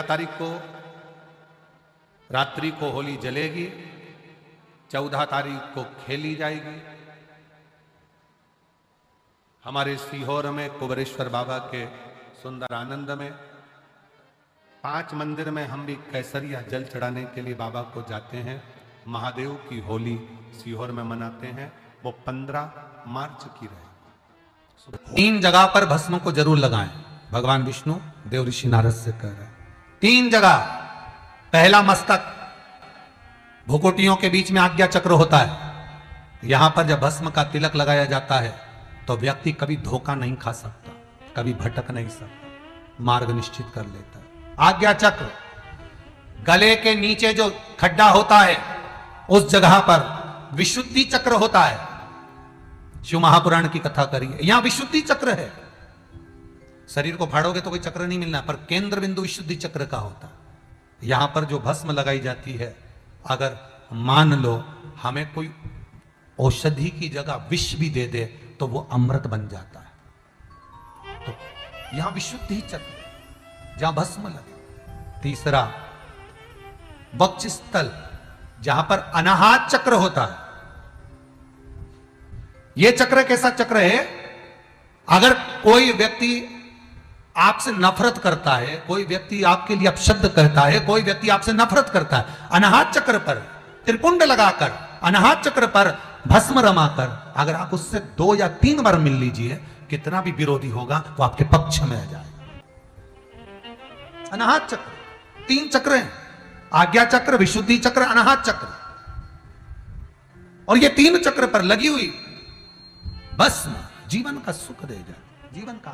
तारीख को रात्रि को होली जलेगी, 14 तारीख को खेली जाएगी। हमारे सीहोर में कुबरेश्वर बाबा के सुंदर आनंद में 5 मंदिर में हम भी केसरिया जल चढ़ाने के लिए बाबा को जाते हैं। महादेव की होली सीहोर में मनाते हैं। वो 15 मार्च की रहेगी। 3 जगह पर भस्म को जरूर लगाएं। भगवान विष्णु देव ऋषि नारद से कह रहे हैं 3 जगह। पहला मस्तक, भुकुटियों के बीच में आज्ञा चक्र होता है। यहां पर जब भस्म का तिलक लगाया जाता है तो व्यक्ति कभी धोखा नहीं खा सकता, कभी भटक नहीं सकता, मार्ग निश्चित कर लेता है। आज्ञा चक्र, गले के नीचे जो खड्डा होता है उस जगह पर विशुद्धि चक्र होता है। शिव महापुराण की कथा करिए, यहां विशुद्धि चक्र है। शरीर को फाड़ोगे तो कोई चक्र नहीं मिलना, पर केंद्र बिंदु विशुद्धि चक्र का होता है। यहां पर जो भस्म लगाई जाती है, अगर मान लो हमें कोई औषधि की जगह विष भी दे दे तो वो अमृत बन जाता है। तो यहां विशुद्धि चक्र, जहां भस्म लगे। तीसरा, वक्षस्थल, जहां पर अनाहत चक्र होता है। यह चक्र कैसा चक्र है? अगर कोई व्यक्ति आपसे नफरत करता है, कोई व्यक्ति आपके लिए अपशब्द कहता है, कोई व्यक्ति आपसे नफरत करता है, अनाहत चक्र पर त्रिपुंड लगाकर, अनाहत चक्र पर भस्म रमाकर अगर आप उससे 2 या 3 बार मिल लीजिए, कितना भी विरोधी होगा वो आपके पक्ष में आ जाएगा। अनाहत चक्र 3 चक्र हैं, आज्ञा चक्र, विशुद्धि चक्र, अनाहत चक्र। और ये 3 चक्र पर लगी हुई भस्म जीवन का सुख दे जाए, जीवन का।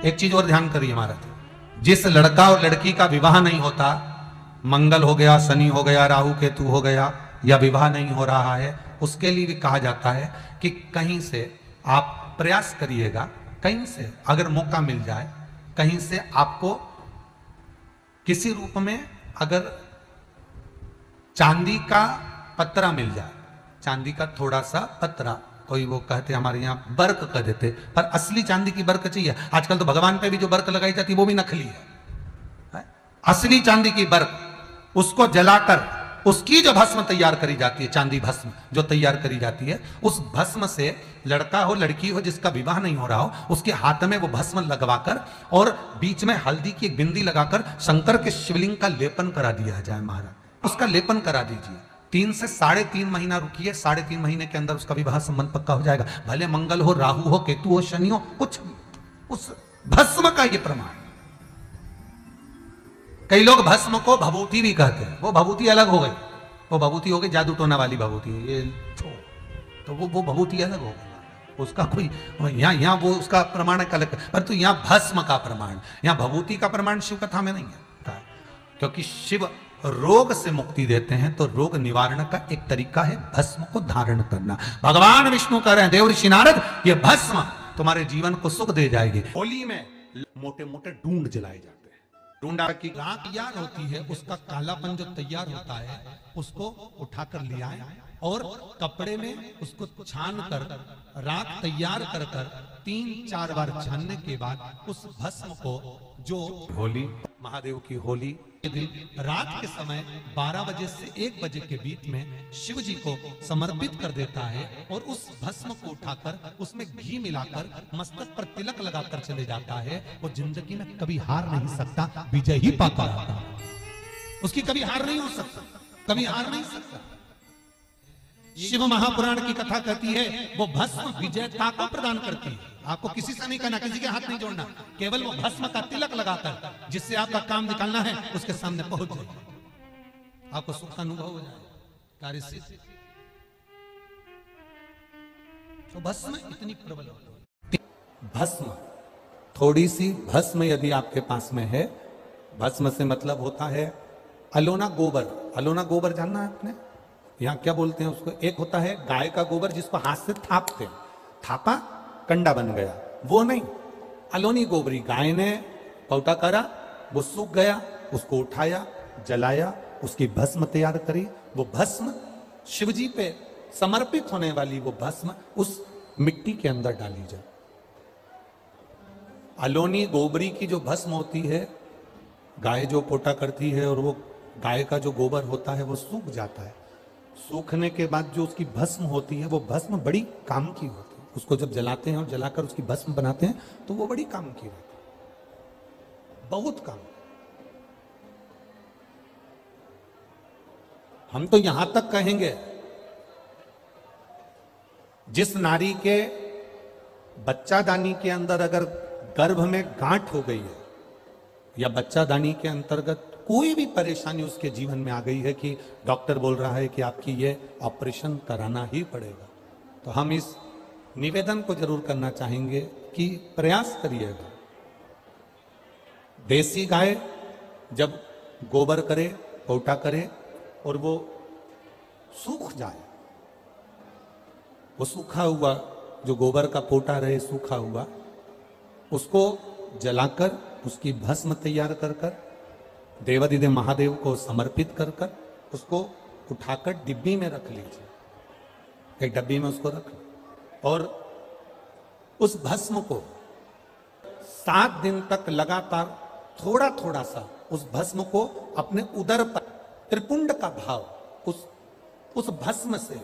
एक चीज और ध्यान करिए महाराज, जिस लड़का और लड़की का विवाह नहीं होता, मंगल हो गया, शनि हो गया, राहु केतु हो गया, या विवाह नहीं हो रहा है, उसके लिए भी कहा जाता है कि कहीं से आप प्रयास करिएगा, कहीं से अगर मौका मिल जाए, कहीं से आपको किसी रूप में अगर चांदी का पत्रा मिल जाए, चांदी का थोड़ा सा पत्रा, कोई वो कहते हमारे यहाँ बर्क कह देते, पर असली चांदी की बर्क चाहिए। आजकल तो भगवान पे भी जो बर्क लगाई जाती है वो भी नकली है। असली चांदी की बर्क, उसको जलाकर उसकी जो भस्म तैयार करी जाती है, चांदी भस्म जो तैयार करी जाती है, उस भस्म से लड़का हो लड़की हो जिसका विवाह नहीं हो रहा हो, उसके हाथ में वो भस्म लगवाकर और बीच में हल्दी की एक बिंदी लगाकर शंकर के शिवलिंग का लेपन करा दिया जाए महाराज। उसका लेपन करा दीजिए। 3 से 3.5 महीना रुकिए, 3.5 महीने के अंदर उसका विवाह संबंध पक्का हो जाएगा। भले मंगल हो, राहु हो, केतु हो, शनि हो, कुछ उस भस्म का ये प्रमाण। कई लोग भस्म को भभूति भी कहते हैं। वो भभूति अलग हो गई, वो भभूति हो गई जादू टोना वाली भभूति, ये तो वो भभूति अलग हो गई। उसका कोई यहाँ वो उसका प्रमाण अलग, परंतु यहाँ भस्म का प्रमाण, यहाँ भभूति का प्रमाण शिव कथा में नहीं है। क्योंकि शिव रोग से मुक्ति देते हैं, तो रोग निवारण का एक तरीका है भस्म को धारण करना। भगवान विष्णु कह रहे हैं, देव ऋषि नारद, ये भस्म तुम्हारे जीवन को सुख दे जाएगी। होली में मोटे मोटे ढूंढ जलाए जाते हैं। ढूंढा की राख तैयार होती है, उसका कालापन जो तैयार होता है उसको उठाकर ले आए और कपड़े में उसको छान कर राख तैयार कर 3-4 बार छानने के बाद उस भस्म को, जो होली महादेव की होली के दिन रात के समय 12 बजे से 1 बजे के बीच में शिव जी को समर्पित कर देता है और उस भस्म को उठाकर उसमें घी मिलाकर मस्तक पर तिलक लगाकर चले जाता है। वो जिंदगी में कभी हार नहीं सकता, विजय ही पाता रहता है। उसकी कभी हार नहीं हो सकता, कभी हार नहीं सकता। शिव महापुराण की कथा कहती है वो भस्म विजयता को प्रदान करती है। आपको किसी से नहीं करना, किसी के हाथ नहीं जोड़ना, केवल वो भस्म का तिलक लगाकर जिससे आपका काम निकालना है उसके सामने पहुंच जाए, आपको सुख का अनुभव हो जाए, कार्य सिद्ध। तो भस्म इतनी प्रबल होती है। भस्म, थोड़ी सी भस्म यदि आपके पास में है, भस्म से मतलब होता है अलोना गोबर। अलोना गोबर जानना है आपने? यहाँ क्या बोलते हैं उसको? एक होता है गाय का गोबर जिसको हाथ से थापते हैं, थापा कंडा बन गया, वो नहीं। अलोनी गोबरी, गाय ने पौटा करा, वो सूख गया, उसको उठाया, जलाया, उसकी भस्म तैयार करी। वो भस्म शिवजी पे समर्पित होने वाली वो भस्म उस मिट्टी के अंदर डाली जाए। अलोनी गोबरी की जो भस्म होती है गाय जो पोटा करती है और वो गाय का जो गोबर होता है वो सूख जाता है। सूखने के बाद जो उसकी भस्म होती है वो भस्म बड़ी काम की होती है। उसको जब जलाते हैं और जलाकर उसकी भस्म बनाते हैं तो वो बड़ी काम की होती है, बहुत काम। हम तो यहां तक कहेंगे जिस नारी के बच्चादानी के अंदर अगर गर्भ में गांठ हो गई है या बच्चादानी के अंतर्गत कोई भी परेशानी उसके जीवन में आ गई है कि डॉक्टर बोल रहा है कि आपकी ये ऑपरेशन कराना ही पड़ेगा, तो हम इस निवेदन को जरूर करना चाहेंगे कि प्रयास करिएगा। देसी गाय जब गोबर करे, पोटा करे और वो सूख जाए, वो सूखा हुआ जो गोबर का पोटा रहे सूखा हुआ, उसको जलाकर उसकी भस्म तैयार कर कर देवादिदेव महादेव को समर्पित कर कर उसको उठाकर डिब्बी में रख लीजिए। एक डब्बी में उसको रख और उस भस्म को 7 दिन तक लगातार थोड़ा थोड़ा सा उस भस्म को अपने उदर पर त्रिपुंड का भाव, उस भस्म से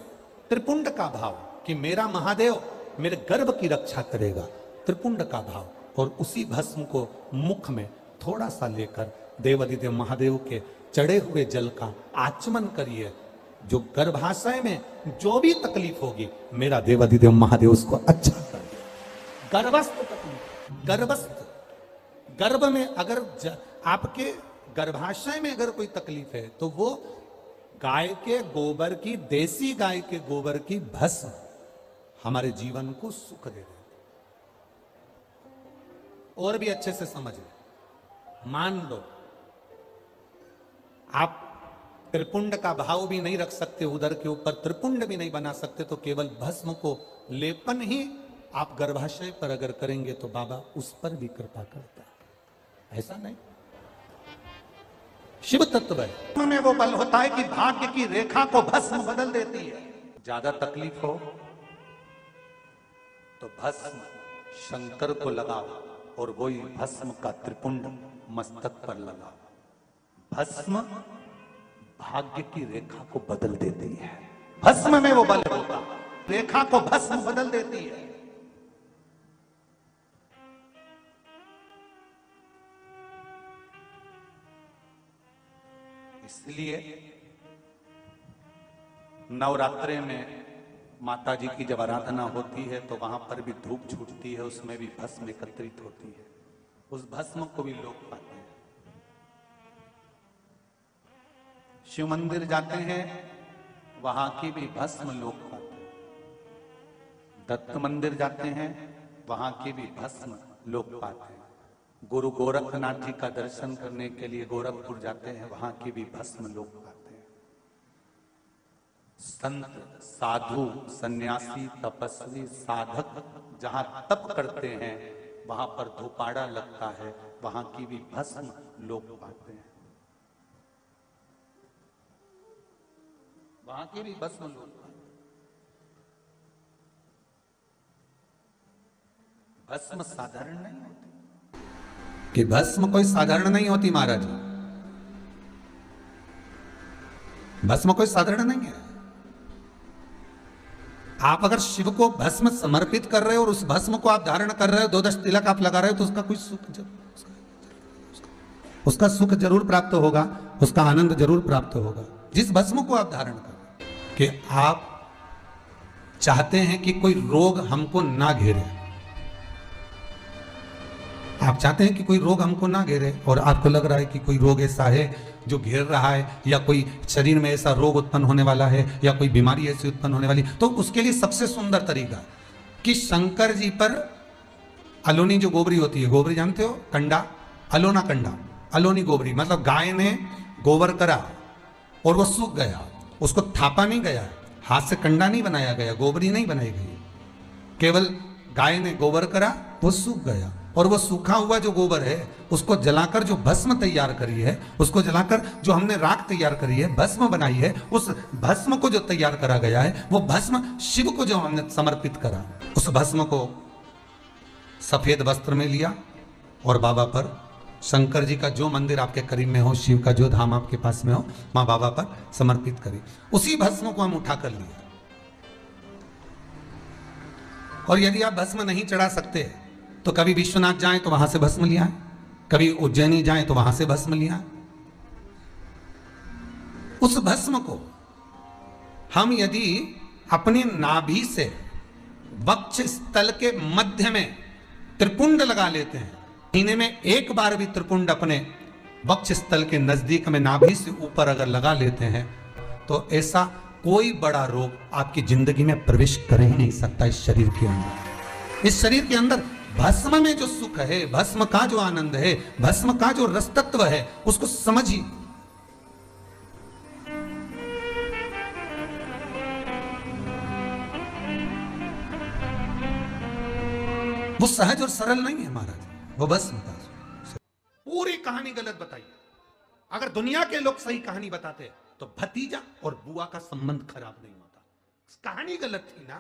त्रिपुंड का भाव कि मेरा महादेव मेरे गर्भ की रक्षा करेगा, त्रिपुंड का भाव, और उसी भस्म को मुख में थोड़ा सा लेकर देवादिदेव महादेव के चढ़े हुए जल का आचमन करिए। जो गर्भाशय में जो भी तकलीफ होगी मेरा देवादिदेव महादेव उसको अच्छा कर देगा। गर्भस्थ तकलीफ, गर्भस्थ, गर्भ में अगर आपके गर्भाशय में अगर कोई तकलीफ है तो वो गाय के गोबर की, देसी गाय के गोबर की भस्म हमारे जीवन को सुख दे देती। और भी अच्छे से समझ लो, मान लो आप त्रिपुंड का भाव भी नहीं रख सकते उदर के ऊपर, त्रिपुंड भी नहीं बना सकते, तो केवल भस्म को लेपन ही आप गर्भाशय पर अगर करेंगे तो बाबा उस पर भी कृपा करता है। ऐसा नहीं, शिव तत्व है में वो बल होता है कि भाग्य की रेखा को भस्म बदल देती है। ज्यादा तकलीफ हो तो भस्म शंकर को लगाओ और वही भस्म का त्रिपुंड मस्तक पर लगाओ। भस्म भाग्य की रेखा को बदल देती है। भस्म में वो बल होता, रेखा को भस्म बदल देती है। इसलिए नवरात्रे में माता जी की जब आराधना होती है तो वहां पर भी धूप छूटती है, उसमें भी भस्म एकत्रित होती है। उस भस्म को भी लोग पाते हैं। शिव मंदिर जाते हैं, वहां की भी भस्म लोग पाते हैं। दत्त मंदिर जाते हैं, वहां की भी भस्म लोग पाते हैं। गुरु गोरखनाथ जी का दर्शन करने के लिए गोरखपुर जाते हैं, वहां की भी भस्म लोग पाते हैं। संत, साधु, सन्यासी, तपस्वी, साधक जहां तप करते हैं वहां पर धूपाड़ा लगता है, वहां की भी भस्म लोग पाते हैं। वहां की भी भस्म लोग पाते हैं। भस्म साधारण नहीं होती कि भस्म कोई साधारण नहीं होती महाराज, भस्म कोई साधारण नहीं है। आप अगर शिव को भस्म समर्पित कर रहे हो और उस भस्म को आप धारण कर रहे हो, 2-10 तिलक आप लगा रहे हो, तो उसका कोई सुख उसका सुख जरूर प्राप्त होगा, उसका आनंद जरूर प्राप्त होगा। जिस भस्म को आप धारण कर कि आप चाहते हैं कि कोई रोग हमको ना घेरे, आप चाहते हैं कि कोई रोग हमको ना घेरे, और आपको लग रहा है कि कोई रोग ऐसा है जो घेर रहा है, या कोई शरीर में ऐसा रोग उत्पन्न होने वाला है, या कोई बीमारी ऐसी उत्पन्न होने वाली, तो उसके लिए सबसे सुंदर तरीका कि शंकर जी पर अलोनी जो गोबरी होती है, गोबरी जानते हो, कंडा, अलोना कंडा, अलोनी गोबरी, मतलब गाय ने गोबर करा और वो सूख गया, उसको थापा नहीं गया, हाथ से कंडा नहीं बनाया गया, गोबरी नहीं बनाई गई, केवल गाय ने गोबर करा, वो सूख गया, और वो सूखा हुआ जो गोबर है उसको जलाकर जो भस्म तैयार करी है, उसको जलाकर जो हमने राख तैयार करी है, भस्म बनाई है, उस भस्म को जो तैयार करा गया है, वो भस्म शिव को जो हमने समर्पित करा, उस भस्म को सफेद वस्त्र में लिया और बाबा पर शंकर जी का जो मंदिर आपके करीब में हो, शिव का जो धाम आपके पास में हो, माँ बाबा पर समर्पित करिए। उसी भस्म को हम उठा कर लिए। और यदि आप भस्म नहीं चढ़ा सकते तो कभी विश्वनाथ जाएं तो वहां से भस्म लिया, कभी उज्जैनी जाएं तो वहां से भस्म लिया। उस भस्म को हम यदि अपनी नाभि से वक्ष स्थल के मध्य में त्रिपुंड लगा लेते हैं, महीने में एक बार भी त्रिपुंड अपने वक्ष स्थल के नजदीक में नाभि से ऊपर अगर लगा लेते हैं, तो ऐसा कोई बड़ा रोग आपकी जिंदगी में प्रवेश कर ही नहीं सकता। इस शरीर के अंदर, इस शरीर के अंदर भस्म में जो सुख है, भस्म का जो आनंद है, भस्म का जो रस तत्व है, उसको समझिए। वो सहज और सरल नहीं है महाराज, वो भस्म का। पूरी कहानी गलत बताई। अगर दुनिया के लोग सही कहानी बताते तो भतीजा और बुआ का संबंध खराब नहीं होता। कहानी गलत थी ना।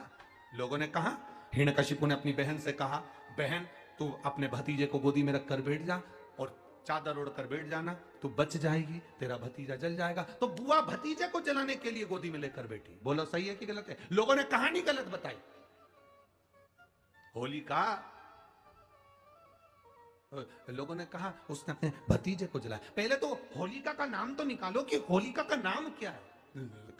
लोगों ने कहा, हिरण्यकशिपु ने अपनी बहन से कहा, बहन तू अपने भतीजे को गोदी में रखकर बैठ जा और चादर ओढ़कर बैठ जाना, तू बच जाएगी, तेरा भतीजा जल जाएगा। तो बुआ भतीजे को जलाने के लिए गोदी में लेकर बैठी। बोलो सही है कि गलत है? लोगों ने कहानी गलत बताई। होलिका, लोगों ने कहा उसने अपने भतीजे को जलाया। पहले तो होलिका का नाम तो निकालो कि होलिका का नाम क्या है।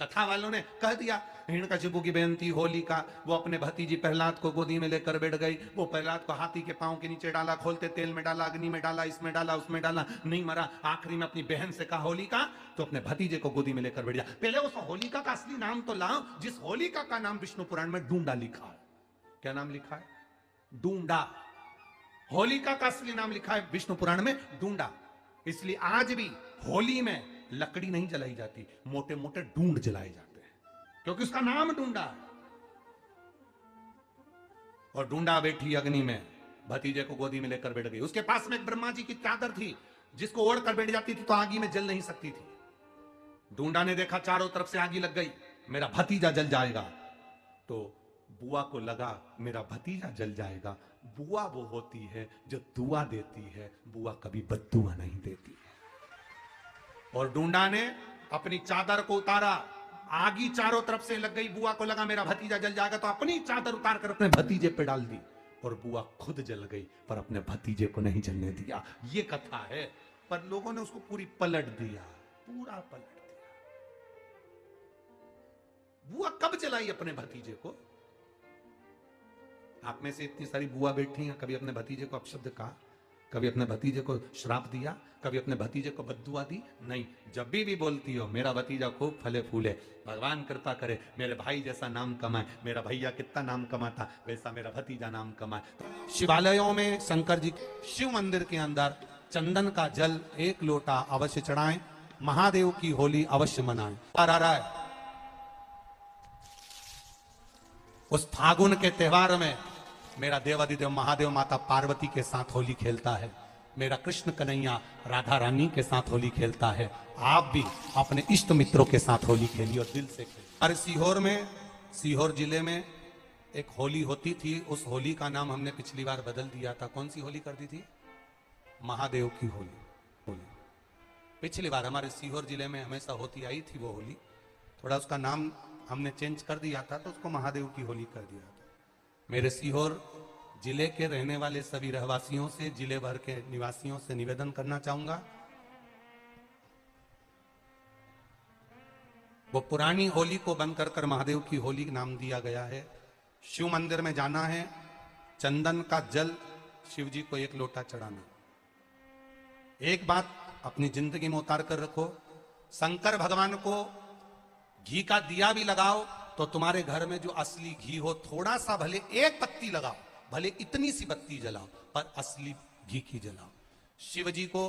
कथा वालों ने कह दिया हिरण्यकशिपु की बहन थी होलिका, वो अपने भतीजी प्रहलाद को गोदी में लेकर बैठ गई। वो प्रहलाद को हाथी के पांव के नीचे डाला, खोलते तेल में डाला, अग्नि में डाला, इसमें डाला, उसमें डाला, नहीं मरा। आखिरी में अपनी बहन से कहा होलिका, तो अपने भतीजे को गोदी में लेकर बैठ गया। पहले उस होलिका का असली नाम तो लाओ, जिस होलिका का नाम विष्णु पुराण में डूंडा लिखा है। क्या नाम लिखा है? डूंडा। होलिका का असली नाम लिखा है विष्णु पुराण में डूंडा। इसलिए आज भी होली में लकड़ी नहीं जलाई जाती, मोटे मोटे डूंड जलाए जाते हैं, क्योंकि उसका नाम डूंडा है। और डूंडा बैठी अग्नि में, भतीजे को गोदी में लेकर बैठ गई। उसके पास में एक ब्रह्मा जी की चादर थी, जिसको ओढ़ कर बैठ जाती थी तो आगी में जल नहीं सकती थी। डूंडा ने देखा चारों तरफ से आगी लग गई, मेरा भतीजा जल जाएगा। तो बुआ को लगा मेरा भतीजा जल जाएगा। बुआ वो होती है जो दुआ देती है, बुआ कभी बद्दुआ नहीं देती है। और डूंडा ने अपनी चादर को उतारा, आगी चारों तरफ से लग गई। बुआ को लगा मेरा भतीजा जल जाएगा, तो अपनी चादर उतार कर अपने भतीजे पे डाल दी और बुआ खुद जल गई, पर अपने भतीजे को नहीं जलने दिया। ये कथा है, पर लोगों ने उसको पूरी पलट दिया, पूरा पलट दिया। बुआ कब जलाई अपने भतीजे को? आप में से इतनी सारी बुआ बैठी हैं, कभी अपने भतीजे को अपशब्द कहा, कभी अपने भतीजे को श्राप दिया, कभी अपने भतीजे को बद्दुआ दी? नहीं। जब भी बोलती हो मेरा भतीजा खूब फले फूले, भगवान कृपा करे, मेरे भाई जैसा नाम कमाए, मेरा भैया कितना नाम कमाता वैसा मेरा भतीजा नाम कमाए। तो शिवालयों में शंकर जी शिव मंदिर के अंदर चंदन का जल 1 लोटा अवश्य चढ़ाएं, महादेव की होली अवश्य मनाएं। आ रहा है उस फागुन के त्योहार में मेरा देवादिदेव महादेव माता पार्वती के साथ होली खेलता है, मेरा कृष्ण कन्हैया राधा रानी के साथ होली खेलता है। आप भी अपने इष्ट मित्रों के साथ होली खेलिए और दिल से खेलिए। अरे सीहोर में, सीहोर जिले में एक होली होती थी, उस होली का नाम हमने पिछली बार बदल दिया था। कौन सी होली कर दी थी? महादेव की होली। पिछली बार हमारे सीहोर जिले में हमेशा होती आई थी वो होली, थोड़ा उसका नाम हमने चेंज कर दिया था, तो उसको महादेव की होली कर दिया था। मेरे सीहोर जिले के रहने वाले सभी रहवासियों से, जिले भर के निवासियों से निवेदन करना चाहूंगा, वो पुरानी होली को बंद कर महादेव की होली नाम दिया गया है। शिव मंदिर में जाना है, चंदन का जल शिव जी को 1 लोटा चढ़ाना। एक बात अपनी जिंदगी में उतार कर रखो, शंकर भगवान को घी का दिया भी लगाओ तो तुम्हारे घर में जो असली घी हो, थोड़ा सा भले 1 पत्ती लगाओ, भले इतनी सी बत्ती जलाओ, पर असली घी की जलाओ। शिव जी को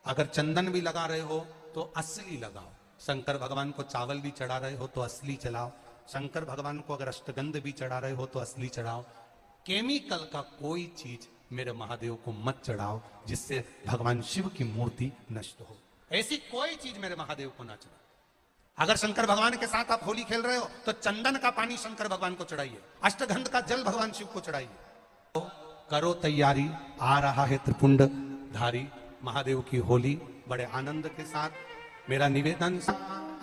अगर चंदन भी लगा रहे हो तो असली लगाओ। शंकर भगवान को चावल भी चढ़ा रहे हो तो असली चढ़ाओ। शंकर भगवान को अगर अष्टगंध भी चढ़ा रहे हो तो असली चढ़ाओ। केमिकल का कोई चीज मेरे महादेव को मत चढ़ाओ जिससे भगवान शिव की मूर्ति नष्ट हो। ऐसी कोई चीज मेरे महादेव को ना चढ़ाओ। अगर शंकर भगवान के साथ आप होली खेल रहे हो तो चंदन का पानी शंकर भगवान को चढ़ाइए, अष्टगंध का जल भगवान शिव को चढ़ाइए। तो करो तैयारी, आ रहा है त्रिपुंड धारी, महादेव की होली बड़े आनंद के साथ। मेरा निवेदन,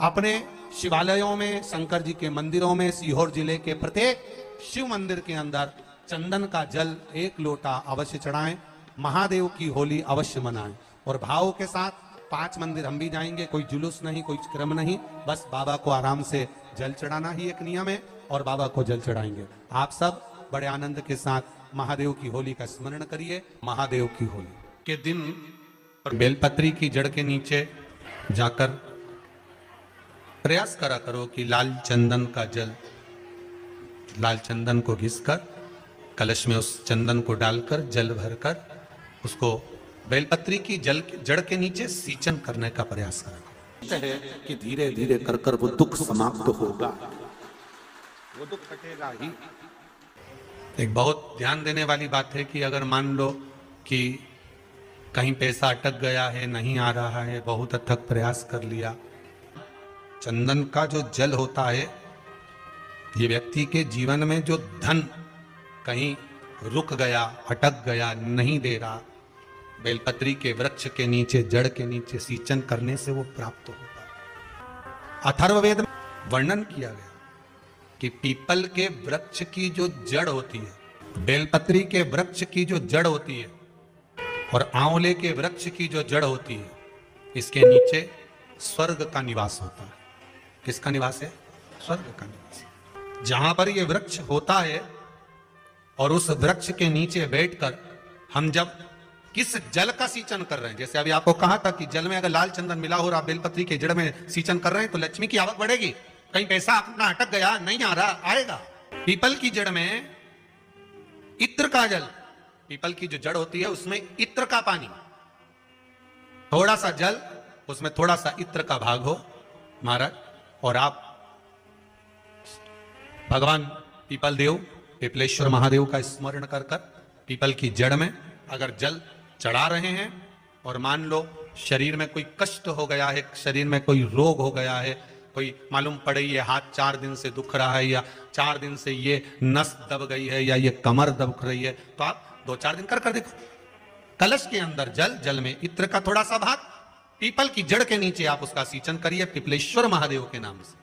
अपने शिवालयों में, शंकर जी के मंदिरों में, सीहोर जिले के प्रत्येक शिव मंदिर के अंदर चंदन का जल 1 लोटा अवश्य चढ़ाएं, महादेव की होली अवश्य मनाएं। और भाव के साथ 5 मंदिर हम भी जाएंगे, कोई जुलूस नहीं, कोई क्रम नहीं, बस बाबा को आराम से जल चढ़ाना ही एक नियम है और बाबा को जल चढ़ाएंगे। आप सब बड़े आनंद के साथ महादेव की होली का स्मरण करिए। महादेव की होली के दिन बेलपत्री की जड़ के नीचे जाकर प्रयास करा करो कि लाल चंदन का जल, लाल चंदन को घिसकर कलश में उस चंदन को डालकर जल भरकर उसको बेलपत्री की जड़ के नीचे सींचन करने का प्रयास करा है कि धीरे धीरे कर कर वो दुख समाप्त होगा, वो दुख हटेगा ही। एक बहुत ध्यान देने वाली बात है कि अगर मान लो कि कहीं पैसा अटक गया है, नहीं आ रहा है, बहुत अथक प्रयास कर लिया, चंदन का जो जल होता है ये व्यक्ति के जीवन में जो धन कहीं रुक गया, अटक गया, नहीं दे रहा, बेलपत्री के वृक्ष के नीचे, जड़ के नीचे सींचन करने से वो प्राप्त होगा। अथर्ववेद में वर्णन किया गया कि पीपल के वृक्ष की जो जड़ होती है, बेलपत्री के वृक्ष की जो जड़ होती है और आंवले के वृक्ष की जो जड़ होती है, इसके नीचे स्वर्ग का निवास होता है। किसका निवास है? स्वर्ग का निवास। जहां पर ये वृक्ष होता है और उस वृक्ष के नीचे बैठकर हम जब किस जल का सींचन कर रहे हैं, जैसे अभी आपको कहा था कि जल में अगर लाल चंदन मिला हो रहा, बेलपत्री के जड़ में सींचन कर रहे हैं तो लक्ष्मी की आवक बढ़ेगी। कहीं पैसा अपना अटक गया, नहीं आ रहा, आएगा। पीपल की जड़ में इत्र का जल, पीपल की जो जड़ होती है उसमें इत्र का पानी, थोड़ा सा जल, उसमें थोड़ा सा इत्र का भाग हो महाराज, और आप भगवान पीपल देव, पीपलेश्वर महादेव का स्मरण कर कर पीपल की जड़ में अगर जल चढ़ा रहे हैं और मान लो शरीर में कोई कष्ट हो गया है, शरीर में कोई रोग हो गया है, कोई मालूम पड़े ये हाथ 4 दिन से दुख रहा है या 4 दिन से ये नस दब गई है या ये कमर दब रही है, तो आप 2-4 दिन कर देखो। कलश के अंदर जल, जल में इत्र का थोड़ा सा भाग, पीपल की जड़ के नीचे आप उसका सींचन करिए पीपलेश्वर महादेव के नाम से।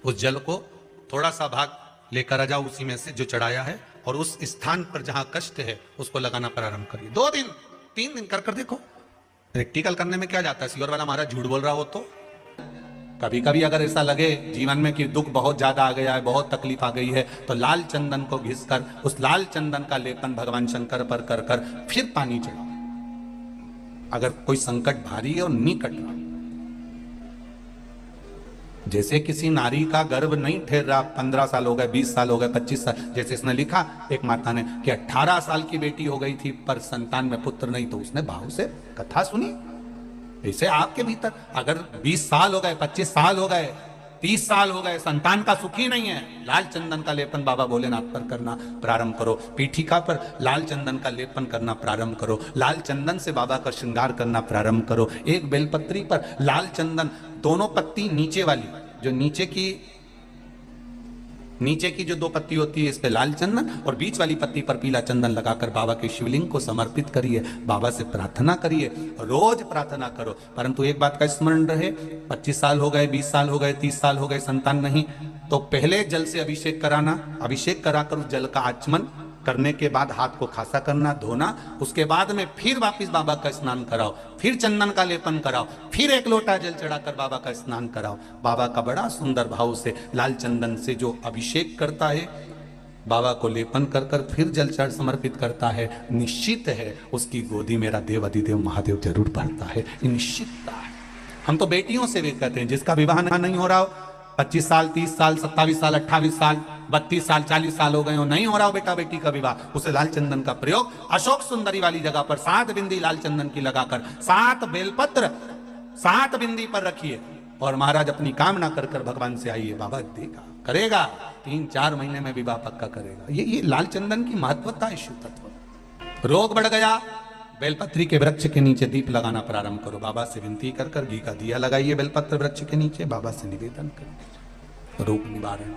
उस जल को थोड़ा सा भाग लेकर आ जाओ उसी में से जो चढ़ाया है, और उस स्थान पर जहां कष्ट है उसको लगाना प्रारंभ करिए। 2 दिन 3 दिन कर देखो। प्रैक्टिकल करने में क्या जाता है, सीवर वाला महाराज झूठ बोल रहा हो तो कभी कभी अगर ऐसा लगे जीवन में कि दुख बहुत ज्यादा आ गया है, बहुत तकलीफ आ गई है, तो लाल चंदन को घिसकर उस लाल चंदन का लेपन भगवान शंकर पर कर कर फिर पानी चढ़ाओ। अगर कोई संकट भारी है और नहीं कट रहा, जैसे किसी नारी का गर्भ नहीं ठहर रहा, 15 साल हो गए, 20 साल हो गए, 25 साल, जैसे इसने लिखा एक माता ने कि 18 साल की बेटी हो गई थी पर संतान में पुत्र नहीं, तो उसने भाव से कथा सुनी। ऐसे आपके भीतर अगर 20 साल हो गए, 25 साल हो गए, 30 साल हो गए, संतान का सुख ही नहीं है, लाल चंदन का लेपन बाबा भोलेनाथ पर करना प्रारंभ करो। पीठिका पर लाल चंदन का लेपन करना प्रारंभ करो। लाल चंदन से बाबा का श्रृंगार करना प्रारंभ करो। एक बेलपत्री पर लाल चंदन, दोनों पत्ती नीचे वाली, जो नीचे की जो 2 पत्ती होती है इस पे लाल चंदन, और बीच वाली पत्ती पर पीला चंदन लगाकर बाबा के शिवलिंग को समर्पित करिए। बाबा से प्रार्थना करिए, रोज प्रार्थना करो। परंतु एक बात का स्मरण रहे, 25 साल हो गए, 20 साल हो गए, 30 साल हो गए, संतान नहीं, तो पहले जल से अभिषेक कराना, अभिषेक कराकर उस जल का आचमन करने के बाद हाथ को खासा करना, धोना, उसके बाद में फिर वापिस बाबा का स्नान कराओ, फिर चंदन का लेपन कराओ, फिर 1 लोटा जल चढ़ाकर बाबा का स्नान कराओ। बाबा का बड़ा सुंदर भाव से लाल चंदन से जो अभिषेक करता है, बाबा को लेपन कर कर फिर जल चढ़ समर्पित करता है, निश्चित है उसकी गोदी मेरा देव अधिदेव महादेव जरूर बढ़ता है, निश्चितता है। हम तो बेटियों से भी कहते हैं, जिसका विवाह नहीं हो रहा हो, 25 साल, 30 साल, 27 साल, 28 साल, 32 साल, 40 साल हो गए हो, नहीं हो रहा हो बेटा बेटी का विवाह, उसे लाल चंदन का प्रयोग अशोक सुंदरी वाली जगह पर 7 बिंदी लाल चंदन की लगाकर 7 बेलपत्र 7 बिंदी पर रखिए और महाराज अपनी कामना कर कर भगवान से आइए, बाबा देगा, करेगा, 3-4 महीने में विवाह पक्का करेगा। ये लाल चंदन की महत्वता है, शिव तत्व। रोग बढ़ गया, बेलपत्री के वृक्ष के नीचे दीप लगाना प्रारंभ करो। बाबा से विनती कर कर घी का दिया लगाइए बेलपत्र वृक्ष के नीचे, बाबा से निवेदन करिए, रोग निवारण।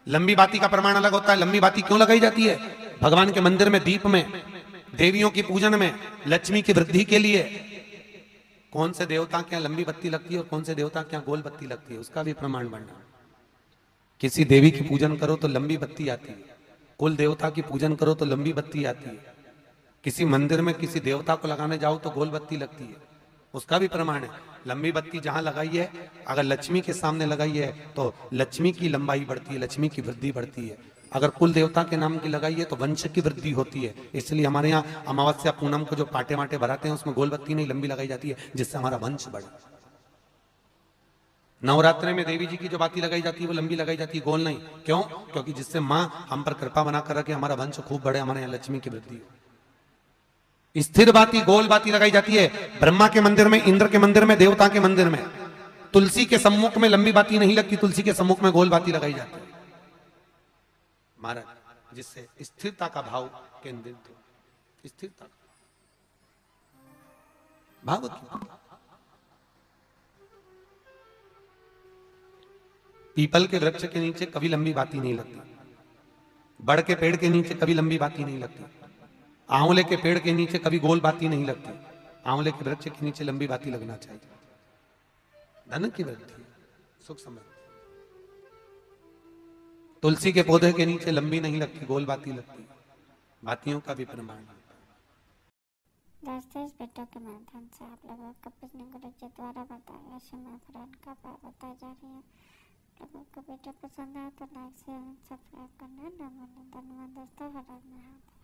लंबी बाती का प्रमाण अलग होता है। लंबी बाती क्यों लगाई जाती है? भगवान के मंदिर में दीप में देवियों की पूजन में लक्ष्मी की वृद्धि के लिए कौन से देवता के यहाँ लंबी बत्ती लगती है और कौन से देवता के यहाँ गोल बत्ती लगती है, उसका भी प्रमाण बनना। किसी देवी की पूजन करो तो लंबी बत्ती आती है, कुल देवता की पूजन करो तो लंबी बत्ती आती है, किसी मंदिर में किसी देवता को लगाने जाओ तो गोल बत्ती लगती है, उसका भी प्रमाण है। लंबी बत्ती जहां लगाई है, अगर लक्ष्मी के सामने लगाई है तो लक्ष्मी की लंबाई बढ़ती है, लक्ष्मी की वृद्धि बढ़ती है। अगर कुल देवता के नाम की लगाई है तो वंश की वृद्धि होती है। इसलिए हमारे यहाँ अमावस्या पूनम को जो पाटे माटे भराते हैं उसमें गोल बत्ती नहीं लंबी लगाई जाती है, जिससे हमारा वंश बढ़े। नवरात्रि में देवी जी की जो बाती लगाई जाती है वो लंबी लगाई जाती है, गोल नहीं। क्यों? क्योंकि जिससे माँ हम पर कृपा बना कर रखे, हमारा वंश खूब बढ़े, हमारे यहाँ लक्ष्मी की वृद्धि हो। स्थिर बाती गोल बाती लगाई जाती है ब्रह्मा के मंदिर में, इंद्र के मंदिर में, देवता के मंदिर में। तुलसी के सम्मुख में लंबी बाती नहीं लगती, तुलसी के सम्मुख में गोल बाती लगाई जाती है महाराज, जिससे स्थिरता का भाव केंद्रित हो। स्थिरता भाव पीपल के वृक्ष के नीचे कभी लंबी बाती नहीं लगती, बड़ के पेड़ के नीचे कभी लंबी बाती नहीं लगती, आंवले के पेड़ के नीचे कभी गोल बाती नहीं लगती। आंवले के वृक्ष के नीचे लंबी बाती लगना चाहिए, धन की वृद्धि, सुख समृद्धि। तुलसी के पौधे के नीचे लंबी नहीं लगती, गोल बाती लगती। बातियों का भी प्रमाण है। दोस्तों, इस वीडियो के माध्यम से आप लोगों को कृष्ण गुरु जी द्वारा बताया श्रीमद पुराण का पाठ बताई जा रही है। लोगों को वीडियो पसंद आए तो लाइक शेयर सब्सक्राइब करना न भूलें। धन्यवाद दोस्तों। हर हर महादेव।